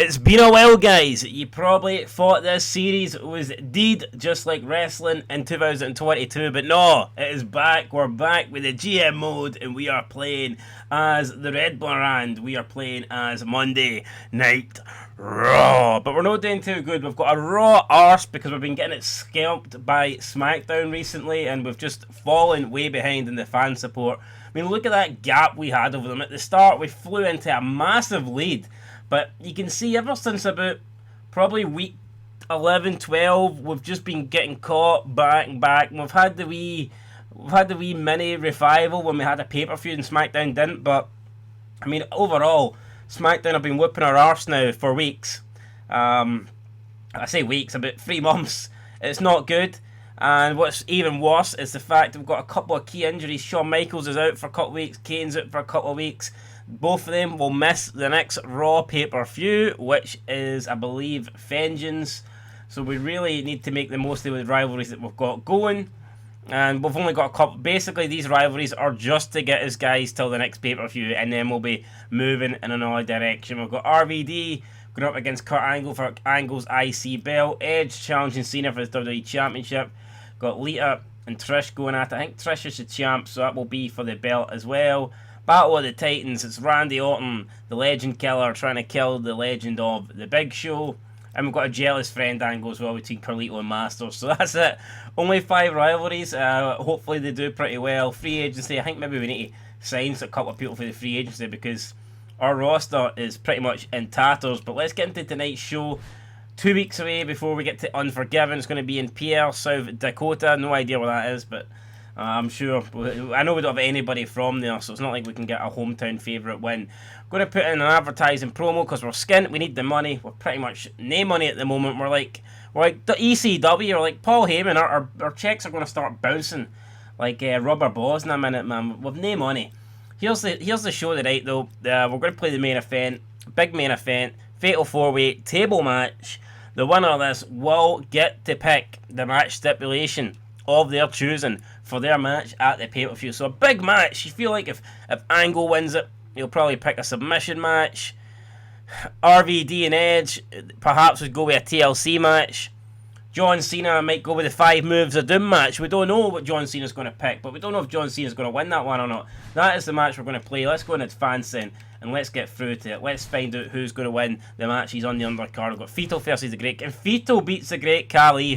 It's been a while, guys. You probably thought this series was dead, just like wrestling in 2022, but no, it is back. We're back with the GM mode, and we are playing as the Red Brand. We are playing as Monday Night Raw, but we're not doing too good. We've got a Raw arse because we've been getting it scalped by SmackDown recently, and we've just fallen way behind in the fan support. I mean, look at that gap we had over them. At the start, we flew into a massive lead. But you can see ever since about probably week 11, 12, we've just been getting caught back and back. And we've had the wee mini revival when we had a pay-per-view and SmackDown didn't. But I mean, overall, SmackDown have been whooping our arse now for weeks. I say weeks, about 3 months. It's not good. And what's even worse is the fact we've got a couple of key injuries. Shawn Michaels is out for a couple of weeks. Kane's out for a couple of weeks. Both of them will miss the next Raw pay-per-view, which is, I believe, Vengeance. So we really need to make the most of the rivalries that we've got going. And we've only got a couple. Basically, these rivalries are just to get us guys till the next pay-per-view, and then we'll be moving in another direction. We've got RVD going up against Kurt Angle for Angle's IC belt. Edge challenging Cena for his WWE Championship. Got Lita and Trish going at it. I think Trish is the champ, so that will be for the belt as well. Battle of the Titans, it's Randy Orton, the Legend Killer, trying to kill the legend of the Big Show. And we've got a jealous friend angle as well between Carlito and Masters. So that's it. Only 5 rivalries. Hopefully they do pretty well. Free agency, I think maybe we need to sign a couple of people for the free agency because our roster is pretty much in tatters. But let's get into tonight's show. 2 weeks away before we get to Unforgiven. It's going to be in Pierre, South Dakota. No idea where that is, but I'm sure. I know we don't have anybody from there, so it's not like we can get a hometown favourite win. Going to put in an advertising promo because we're skint. We need the money. We're pretty much no money at the moment. We're like the ECW or like Paul Heyman. Our checks are going to start bouncing like rubber balls in a minute, man. We've no money. Here's the show tonight, though. We're going to play the main event, big main event, fatal 4-way table match. The winner of this will get to pick the match stipulation of their choosing for their match at the pay-per-view. So a big match. You feel like if Angle wins it, he'll probably pick a submission match. RVD and Edge perhaps would go with a TLC match. John Cena might go with the 5 moves of doom match. We don't know what John Cena's going to pick, but we don't know if John Cena's going to win that one or not. That is the match we're going to play. Let's go in advance then, and let's get through to it. Let's find out who's going to win the matches on the undercard. We've got Fito versus the Great, and Fito beats the Great Khali.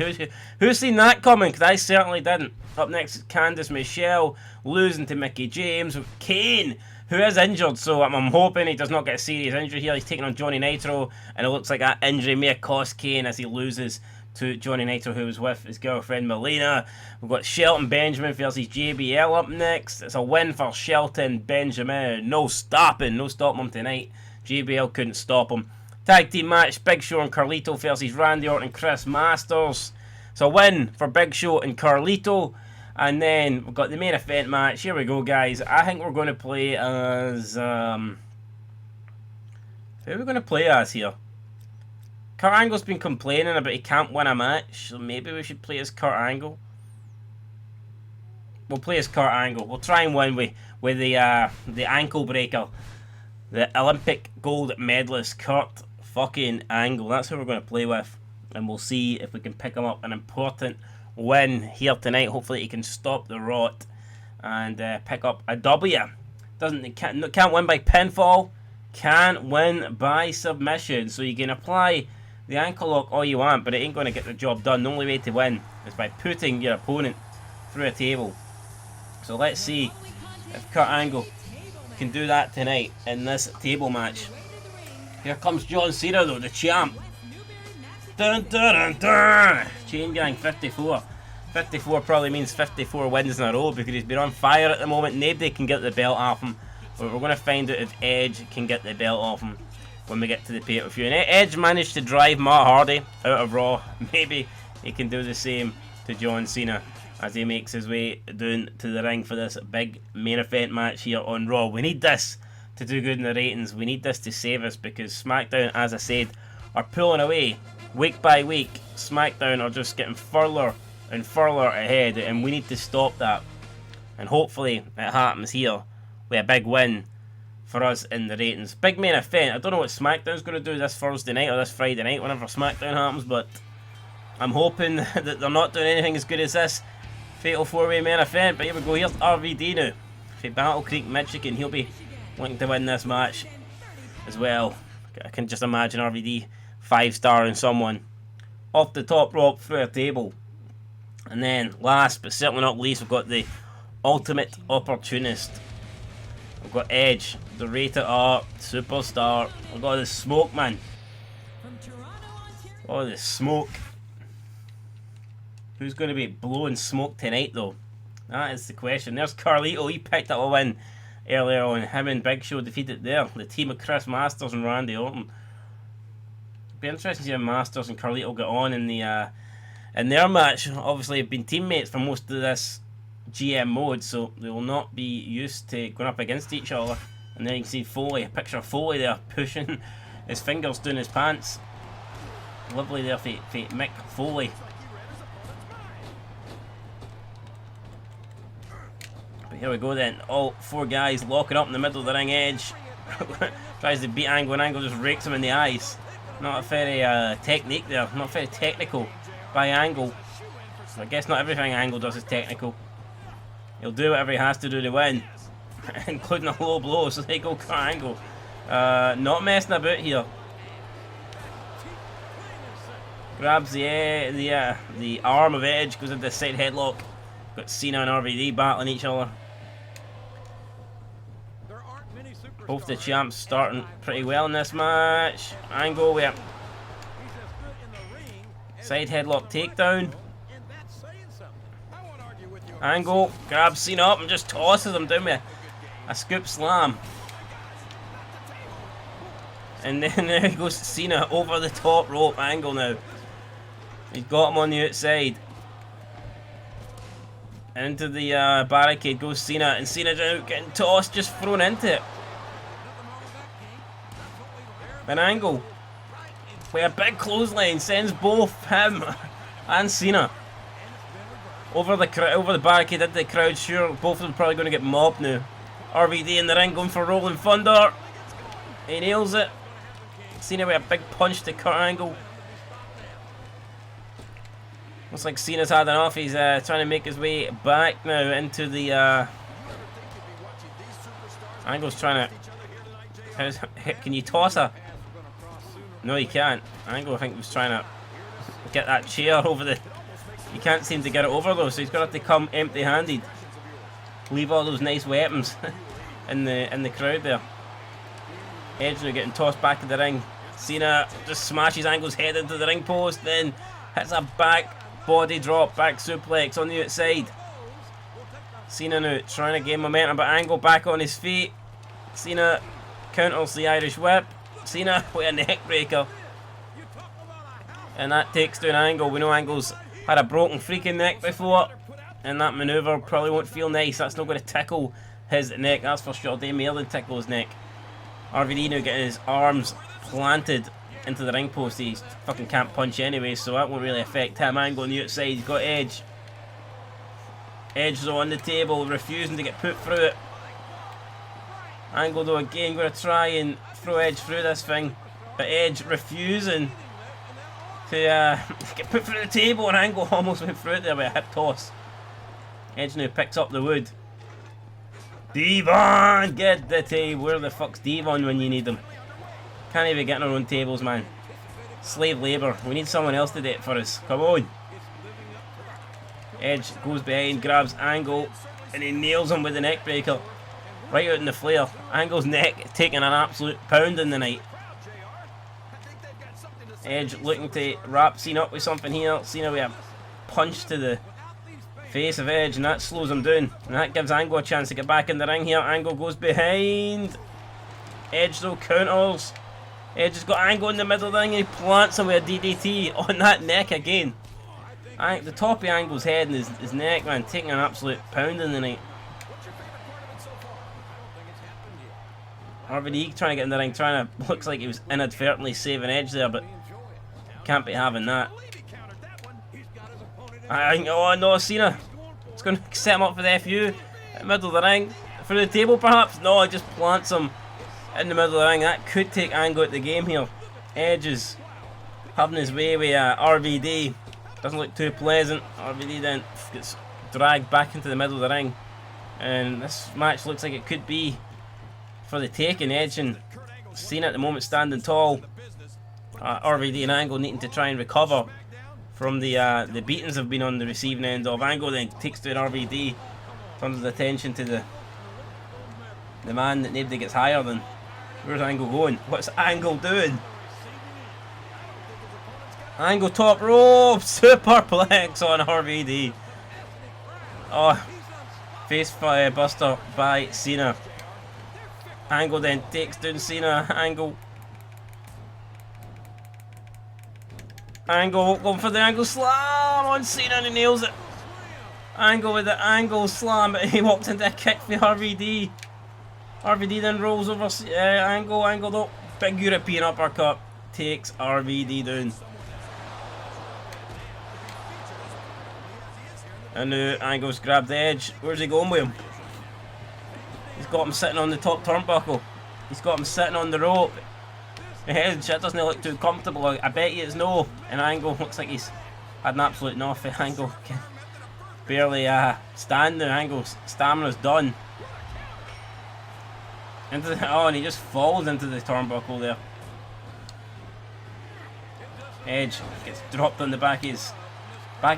Who's seen that coming? Because I certainly didn't. Up next is Candice Michelle losing to Mickie James. With Kane, who is injured, so I'm hoping he does not get a serious injury here. He's taking on Johnny Nitro, and it looks like that injury may have cost Kane as he loses to Johnny Nitro, who was with his girlfriend Melina. We've got Shelton Benjamin versus JBL up next. It's a win for Shelton Benjamin. No stopping him tonight. JBL couldn't stop him. Tag team match, Big Show and Carlito versus Randy Orton and Chris Masters. It's a win for Big Show and Carlito. And then we've got the main event match. Here we go, guys. I think we're going to play as... who are we going to play as here? Kurt Angle's been complaining about he can't win a match, so maybe we should play as Kurt Angle. We'll play as Kurt Angle. We'll try and win with the ankle breaker. The Olympic gold medalist Kurt fucking Angle. That's who we're going to play with. And we'll see if we can pick him up an important win here tonight. Hopefully he can stop the rot and pick up a W. Can't win by pinfall. Can't win by submission. So you can apply the ankle lock all you want, but it ain't going to get the job done. The only way to win is by putting your opponent through a table. So let's see if Kurt Angle can do that tonight in this table match. Here comes John Cena, though, the champ. Dun, dun, dun, dun. Chain Gang 54. 54 probably means 54 wins in a row because he's been on fire at the moment. Nobody can get the belt off him. But we're going to find out if Edge can get the belt off him when we get to the pay-per-view. And Edge managed to drive Matt Hardy out of Raw. Maybe he can do the same to John Cena as he makes his way down to the ring for this big main event match here on Raw. We need this to do good in the ratings. We need this to save us because SmackDown, as I said, are pulling away week by week. SmackDown are just getting further and further ahead, and we need to stop that. And hopefully it happens here with a big win for us in the ratings. Big main event. I don't know what SmackDown's going to do this Thursday night or this Friday night, whenever SmackDown happens, but I'm hoping that they're not doing anything as good as this Fatal 4-Way main event. But here we go. Here's RVD now. For Battle Creek, Michigan. He'll be wanting to win this match as well. I can just imagine RVD 5-starring someone off the top rope through a table. And then last but certainly not least, we've got the Ultimate Opportunist. We've got Edge, the Rated R Superstar. We've got the Smoke Man. Oh, the smoke. Who's going to be blowing smoke tonight though? That is the question. There's Carlito. He picked up a win earlier on. Him and Big Show defeated there. The team of Chris Masters and Randy Orton. Be interesting to see how Masters and Carlito get on in their match. Obviously, they've been teammates for most of this GM mode, so they will not be used to going up against each other. And then you can see Foley, a picture of Foley there, pushing his fingers down his pants. Lovely there for Mick Foley. But here we go then, all four guys locking up in the middle of the ring. Edge tries to beat Angle, and Angle just rakes him in the eyes. Not a very technique there, not very technical by Angle. I guess not everything Angle does is technical. He'll do whatever he has to do to win, including a low blow. So there you go, Angle. Not messing about here. Grabs the arm of Edge, goes into the side headlock. Got CENA and RVD battling each other. Both the champs starting pretty well in this match. Angle with side headlock takedown. Angle grabs CENA up and just tosses him down with a scoop slam. And then there goes CENA over the top rope. Angle now. He's got him on the outside. And into the barricade goes CENA, and CENA now getting tossed, just thrown into it. An Angle with a big clothesline sends both him and CENA over the barricade into the crowd. Sure, both of them probably going to get mobbed now. RVD in the ring going for Rolling Thunder. He nails it. CENA with a big punch to cut Angle. Looks like CENA's had enough. He's trying to make his way back now into the... Angle's trying to... Can you toss her? No, you can't. Angle, I think, was trying to get that chair over the... He can't seem to get it over though, so he's going to have to come empty-handed. Leave all those nice weapons in the crowd there. Edge now getting tossed back to the ring. CENA just smashes Angle's head into the ring post, then hits a back body drop, back suplex on the outside. CENA now trying to gain momentum, but Angle back on his feet. CENA counters the Irish whip. CENA with a neck breaker. And that takes down Angle. We know Angle's had a broken freaking neck before, and that manoeuvre probably won't feel nice. That's not going to tickle his neck, that's for sure. They more than tickle his neck. RVD now getting his arms planted into the ring post. He fucking can't punch anyway, so that won't really affect him. Angle on the outside. He's got Edge. Edge though on the table, refusing to get put through it. Angle though again going to try and throw Edge through this thing, but Edge refusing to get put through the table, and Angle almost went through it there with a hip toss. Edge now picks up the wood. Devon, get the table. Where the fuck's Devon when you need him? Can't even get on our own tables, man. Slave labour. We need someone else to do it for us. Come on. Edge goes behind, grabs Angle, and he nails him with the neck breaker. Right out in the flare. Angle's neck taking an absolute pounding tonight. Edge looking to wrap CENA up with something here. CENA with a punch to the face of Edge, and that slows him down. And that gives Angle a chance to get back in the ring here. Angle goes behind. Edge though counters. Edge has got Angle in the middle of the ring, and he plants him with a DDT on that neck again. The top of Angle's head and his neck, man, taking an absolute pounding tonight. RVD trying to get in the ring, looks like he was inadvertently saving Edge there, but can't be having that. Oh no, CENA. It's going to set him up for the FU. In the middle of the ring. Through the table perhaps? No, it just plants him in the middle of the ring. That could take Angle at the game here. Edge is having his way with RVD. Doesn't look too pleasant. RVD then gets dragged back into the middle of the ring. And this match looks like it could be for the taking. Edge and CENA at the moment standing tall. RVD and Angle needing to try and recover from the beatings they've been on the receiving end of. Angle then takes down RVD. Turns his attention to the man that nobody gets higher than. Where's Angle going? What's Angle doing? Angle top rope, superplex on RVD. Oh, face buster by CENA. Angle then takes down CENA. Angle going for the angle slam on CENA and he nails it. Angle with the angle slam, but he walks into a kick for RVD. RVD then rolls over Angle though. Big European uppercut takes RVD down. And now Angle's grabbed the Edge. Where's he going with him? He's got him sitting on the top turnbuckle. He's got him sitting on the rope. Edge, that doesn't look too comfortable. I bet you it's no. And Angle looks like he's had an absolute nothing. Angle can barely stand now. Angle's stamina's done. And he just falls into the turnbuckle there. Edge gets dropped on the back of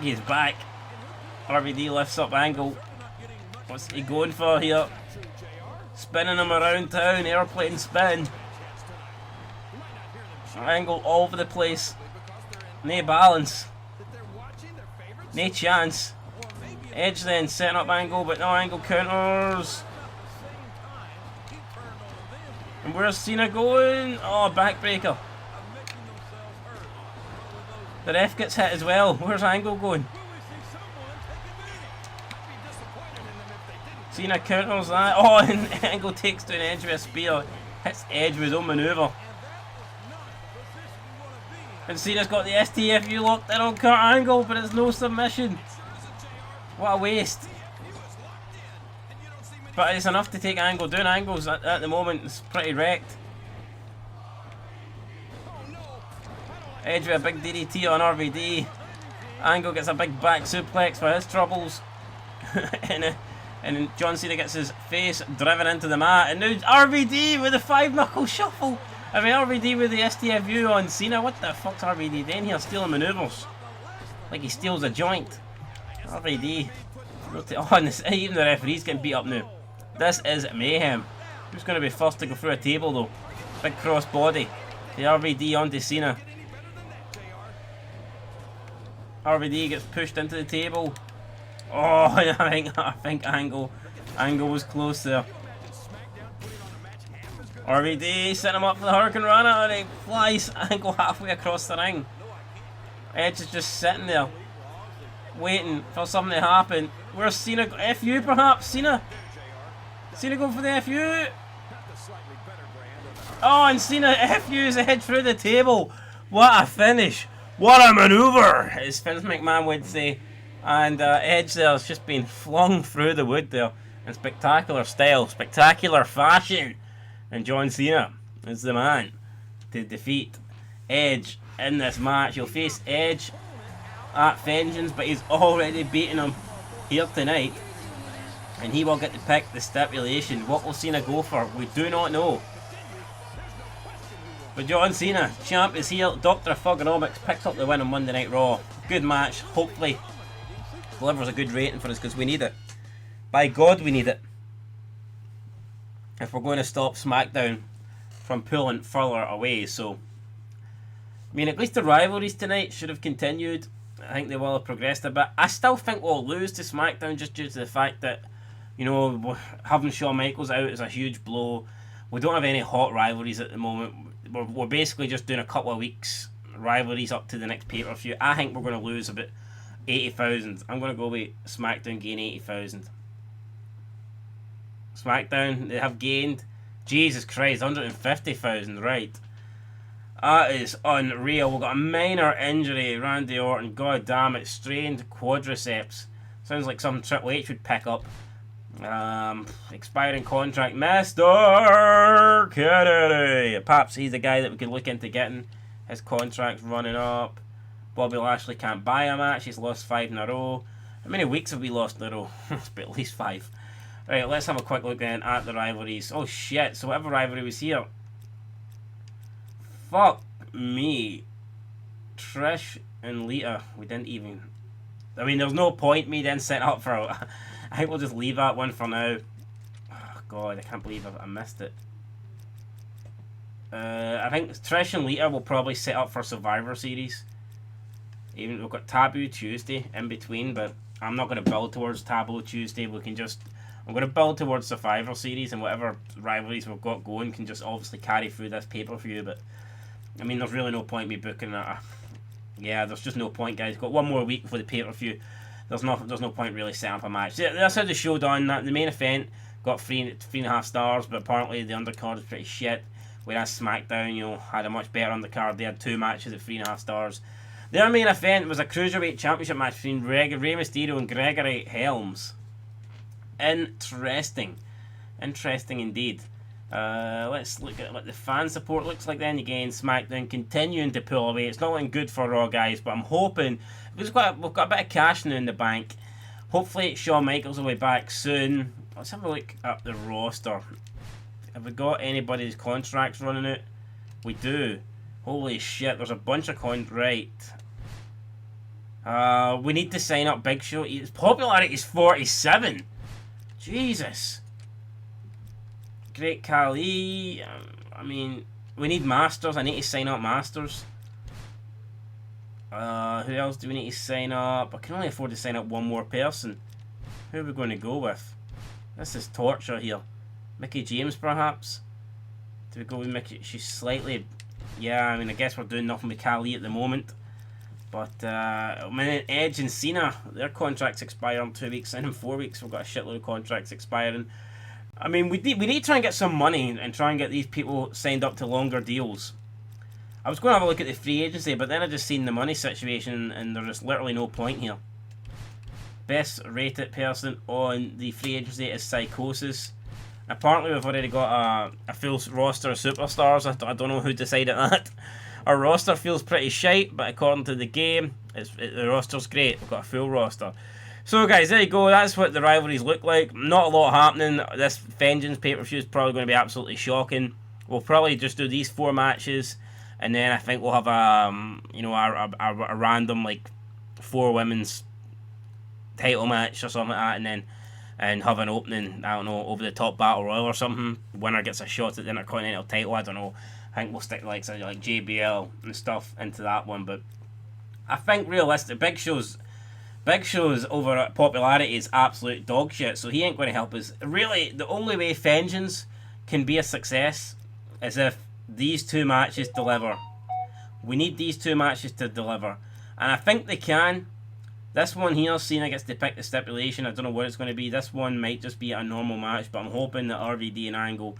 his back. RVD lifts up Angle. What's he going for here? Spinning him around town, airplane spin. Angle all over the place. No balance. No chance. Edge then setting up Angle, but no, Angle counters. And where's CENA going? Oh, backbreaker. The ref gets hit as well. Where's Angle going? CENA counters that. Oh, and Angle takes down Edge with a spear. Hits Edge with his own manoeuvre. And CENA's got the STFU locked in on Kurt Angle, but it's no submission. What a waste. But it's enough to take Angle down. Angle's at the moment is pretty wrecked. Edge with a big DDT on RVD. Angle gets a big back suplex for his troubles. And then John Cena gets his face driven into the mat. And now RVD with the 5-knuckle shuffle. I mean, RVD with the STFU on CENA. What the fuck's RVD doing here? Stealing maneuvers. Like he steals a joint. RVD. Oh, and even the referee's getting beat up now. This is mayhem. Who's going to be first to go through a table though? Big cross body. The RVD onto CENA. RVD gets pushed into the table. Oh, I think Angle was close there. RVD set him up for the Hurricane Rana and he flies Angle halfway across the ring. Edge is just sitting there, waiting for something to happen. Where's CENA? FU perhaps? CENA going for the FU? Oh, and CENA FU's Edge through the table. What a finish. What a manoeuvre, as Vince McMahon would say. And Edge there has just been flung through the wood there in spectacular style, spectacular fashion. And John Cena is the man to defeat Edge in this match. He'll face Edge at Vengeance, but he's already beaten him here tonight. And he will get to pick the stipulation. What will Cena go for? We do not know. But John Cena, champ, is here. Dr. Thugonomics picks up the win on Monday Night Raw. Good match. Hopefully delivers a good rating for us because we need it. By God, we need it. If we're going to stop SmackDown from pulling further away. So, I mean, at least the rivalries tonight should have continued. I think they will have progressed a bit. I still think we'll lose to SmackDown just due to the fact that, you know, having Shawn Michaels out is a huge blow. We don't have any hot rivalries at the moment. We're basically just doing a couple of weeks rivalries up to the next pay-per-view. I think we're going to lose about 80,000. I'm going to go with SmackDown gain 80,000. SmackDown, they have gained, Jesus Christ, 150,000, right. That is unreal. We've got a minor injury, Randy Orton. God damn it, strained quadriceps. Sounds like something Triple H would pick up. Expiring contract, Mr. Kennedy. Perhaps he's the guy that we could look into getting. His contract's running up. Bobby Lashley can't buy a match. He's lost 5 in a row. How many weeks have we lost in a row? It's been at least 5. Right, let's have a quick look then at the rivalries. Oh shit, so whatever rivalry was here. Fuck me. Trish and Lita. We didn't even... I mean, there's no point me then setting up for... I think we'll just leave that one for now. Oh god, I can't believe I missed it. I think Trish and Lita will probably set up for Survivor Series. Even we've got Taboo Tuesday in between, but I'm not going to build towards Taboo Tuesday. We can just... I'm going to build towards Survivor Series, and whatever rivalries we've got going can just obviously carry through this pay-per-view, but I mean, there's really no point me booking that. Yeah, there's just no point, guys. Got one more week for the pay-per-view. There's no point really setting up a match. That's how the show done. The main event got 3.5 stars, but apparently the undercard is pretty shit. Whereas SmackDown, you know, had a much better undercard. They had 2 matches at 3.5 stars. Their main event was a Cruiserweight Championship match between Rey Mysterio and Gregory Helms. Interesting indeed. Let's look at what the fan support looks like then. Again, SmackDown continuing to pull away. It's not looking good for Raw, guys, but I'm hoping we've got a bit of cash now in the bank. Hopefully Shawn Michaels will be back soon. Let's have a look at the roster. Have we got anybody's contracts running out? We do. Holy shit, there's a bunch of right. We need to sign up Big Show. His popularity is 47. Jesus. Great Khali. I mean, we need Masters. I need to sign up Masters. Who else do we need to sign up? I can only afford to sign up one more person. Who are we going to go with? This is torture here. Mickie James, perhaps? Do we go with Mickie? She's slightly... Yeah, I mean, I guess we're doing nothing with Khali at the moment. But, I mean, Edge and CENA, their contracts expire in 2 weeks. And in 4 weeks, we've got a shitload of contracts expiring. I mean, we need to try and get some money and try and get these people signed up to longer deals. I was going to have a look at the free agency, but then I just seen the money situation, and there's just literally no point here. Best rated person on the free agency is Psychosis. Apparently, we've already got a full roster of superstars. I don't know who decided that. Our roster feels pretty shite, but according to the game, the roster's great. We've got a full roster. So guys, there you go. That's what the rivalries look like. Not a lot happening. This Vengeance pay-per-view is probably going to be absolutely shocking. We'll probably just do these 4 matches, and then I think we'll have a random like 4 women's title match or something like that, and have an opening, I don't know, over the top battle royal or something. Winner gets a shot at the Intercontinental title. I don't know. I think we'll stick like JBL and stuff into that one, but I think realistic Big Show's over popularity is absolute dog shit, so he ain't going to help us. Really, the only way Vengeance can be a success is if these 2 matches deliver. We need these 2 matches to deliver, and I think they can. This one here, CENA gets to pick the stipulation. I don't know what it's going to be. This one might just be a normal match, but I'm hoping that RVD and Angle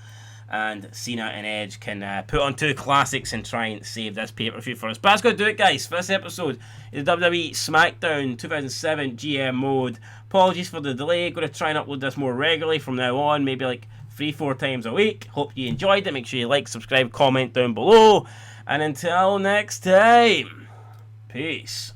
and CENA and Edge can put on 2 classics and try and save this pay-per-view for us. But that's going to do it, guys, for this episode. It's WWE SmackDown 2007 GM mode. Apologies for the delay. Going to try and upload this more regularly from now on, maybe like 3-4 times a week. Hope you enjoyed it. Make sure you like, subscribe, comment down below. And until next time, peace.